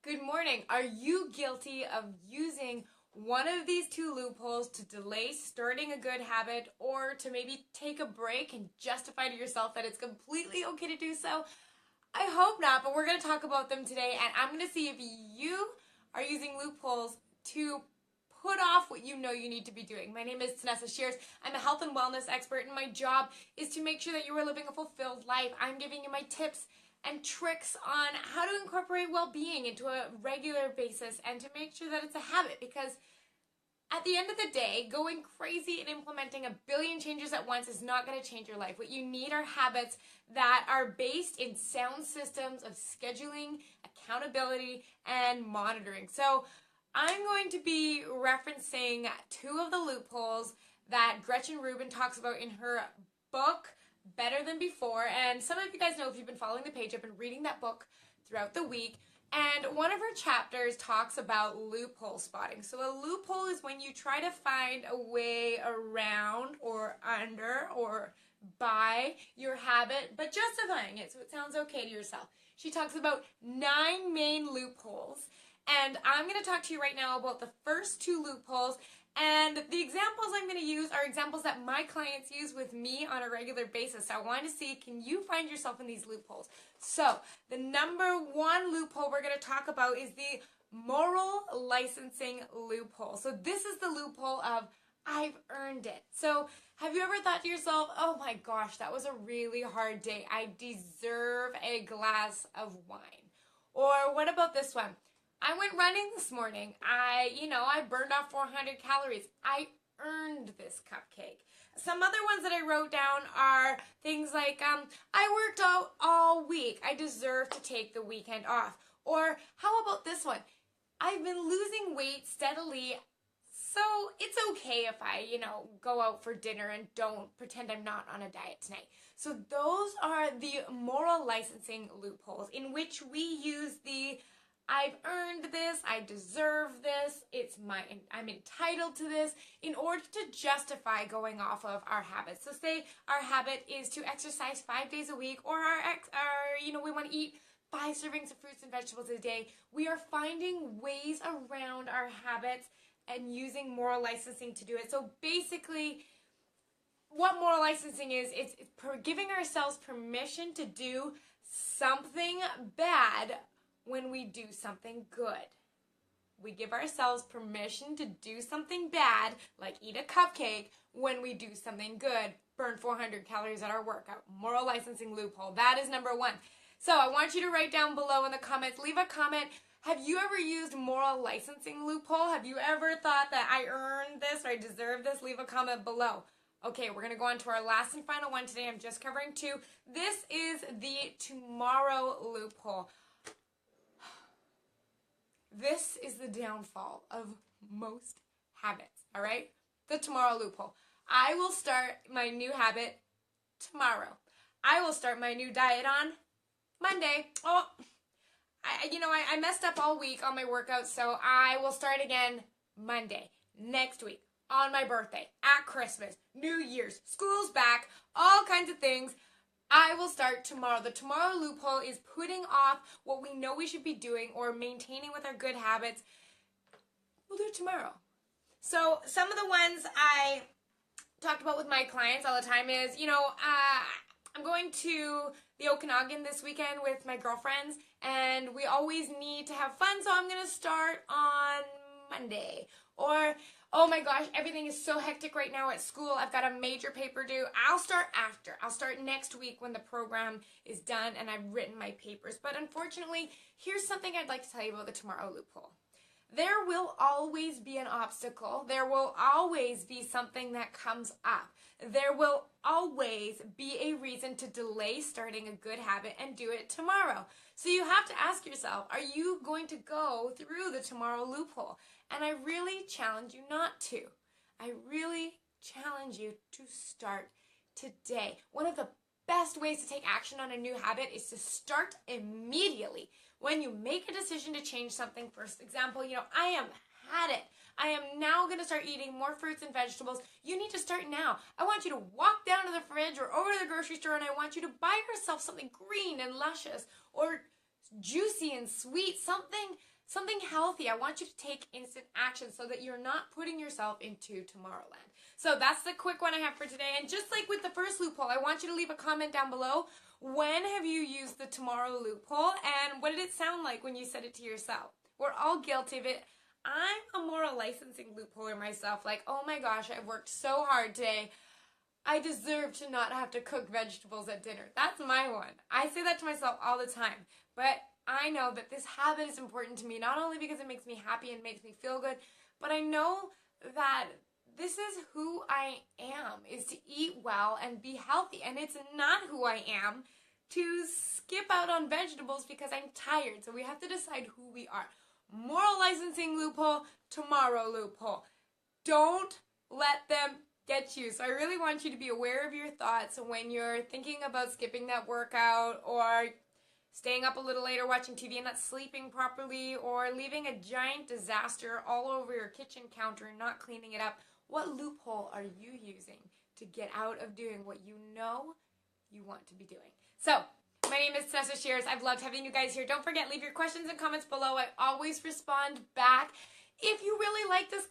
Good morning. Are you guilty of using one of these two loopholes to delay starting a good habit or to maybe take a break and justify to yourself that it's completely okay to do so? I hope not, but we're going to talk about them today, and I'm going to see if you are using loopholes to put off what you know you need to be doing. My name is Tanessa Shears. I'm a health and wellness expert, and my job is to make sure that you are living a fulfilled life. I'm giving you my tips and tricks on how to incorporate well-being into a regular basis and to make sure that it's a habit, because at the end of the day, going crazy and implementing a billion changes at once is not going to change your life. What you need are habits that are based in sound systems of scheduling, accountability, and monitoring. So I'm going to be referencing two of the loopholes that Gretchen Rubin talks about in her book, Better Than Before. And some of you guys know, if you've been following the page, I've been reading that book throughout the week. And one of her chapters talks about loophole spotting. So a loophole is when you try to find a way around or under or by your habit, but justifying it so it sounds okay to yourself. She talks about 9 main loopholes. And I'm going to talk to you right now about the first 2 loopholes. And the examples I'm going to use are examples that my clients use with me on a regular basis. So I want to see, can you find yourself in these loopholes? So the number 1 loophole we're going to talk about is the moral licensing loophole. So this is the loophole of I've earned it. So have you ever thought to yourself, oh my gosh, that was a really hard day. I deserve a glass of wine. Or what about this one? I went running this morning. I burned off 400 calories. I earned this cupcake. Some other ones that I wrote down are things like, I worked out all week. I deserve to take the weekend off. Or how about this one? I've been losing weight steadily, so it's okay if I, go out for dinner and don't pretend I'm not on a diet tonight. So those are the moral licensing loopholes in which we use the I've earned this, I deserve this, I'm entitled to this, in order to justify going off of our habits. So say our habit is to exercise 5 days a week, or we want to eat 5 servings of fruits and vegetables a day. We are finding ways around our habits and using moral licensing to do it. So basically, what moral licensing is, it's giving ourselves permission to do something bad when we do something good. We give ourselves permission to do something bad, like eat a cupcake, when we do something good, burn 400 calories at our workout. Moral licensing loophole. That is number 1. So I want you to write down below in the comments, leave a comment. Have you ever used moral licensing loophole? Have you ever thought that I earned this or I deserve this? Leave a comment below. Okay, we're going to go on to our last and final one today. I'm just covering 2. This is the tomorrow loophole. This is the downfall of most habits, all right? The tomorrow loophole. I will start my new habit tomorrow. I will start my new diet on Monday. Oh, I messed up all week on my workouts, so I will start again Monday, next week, on my birthday, at Christmas, New Year's, school's back, all kinds of things. I will start tomorrow. The tomorrow loophole is putting off what we know we should be doing or maintaining with our good habits. We'll do it tomorrow. So some of the ones I talked about with my clients all the time is, I'm going to the Okanagan this weekend with my girlfriends, and we always need to have fun, so I'm going to start on Monday. Or, oh my gosh, everything is so hectic right now at school. I've got a major paper due. I'll start after. I'll start next week when the program is done and I've written my papers. But unfortunately, here's something I'd like to tell you about the tomorrow loophole. There will always be an obstacle. There will always be something that comes up. There will always be a reason to delay starting a good habit and do it tomorrow. So you have to ask yourself, are you going to go through the tomorrow loophole? And I really challenge you not to. I really challenge you to start today. One of the best ways to take action on a new habit is to start immediately. When you make a decision to change something, for example, I am had it. I am now going to start eating more fruits and vegetables. You need to start now. I want you to walk down to the fridge or over to the grocery store, and I want you to buy yourself something green and luscious or juicy and sweet, something something healthy. I want you to take instant action so that you're not putting yourself into Tomorrowland. So that's the quick one I have for today. And just like with the first loophole, I want you to leave a comment down below. When have you used the tomorrow loophole, and what did it sound like when you said it to yourself? We're all guilty of it. I'm a moral licensing loopholer myself. Like, oh my gosh, I've worked so hard today. I deserve to not have to cook vegetables at dinner. That's my one. I say that to myself all the time. But I know that this habit is important to me, not only because it makes me happy and makes me feel good, but I know that this is who I am, is to eat well and be healthy. And it's not who I am to skip out on vegetables because I'm tired. So we have to decide who we are. Moral licensing loophole, tomorrow loophole. Don't let them get you. So I really want you to be aware of your thoughts when you're thinking about skipping that workout, or staying up a little later watching TV and not sleeping properly, or leaving a giant disaster all over your kitchen counter and not cleaning it up. What loophole are you using to get out of doing what you know you want to be doing? So, my name is Tessa Shears. I've loved having you guys here. Don't forget, leave your questions and comments below. I always respond back. If you really like this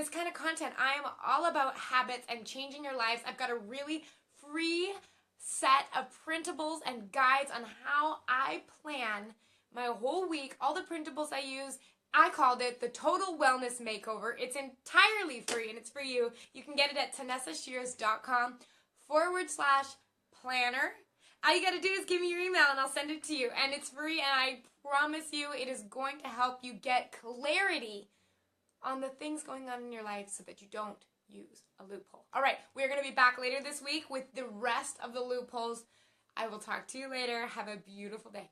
kind of content, I am all about habits and changing your lives. I've got a really free set of printables and guides on how I plan my whole week, all the printables I use. I called it the Total Wellness Makeover. It's entirely free, and it's for you. You can get it at TanessaShears.com/planner. All you got to do is give me your email, and I'll send it to you. And it's free, and I promise you it is going to help you get clarity on the things going on in your life so that you don't use a loophole. All right, we're going to be back later this week with the rest of the loopholes. I will talk to you later. Have a beautiful day.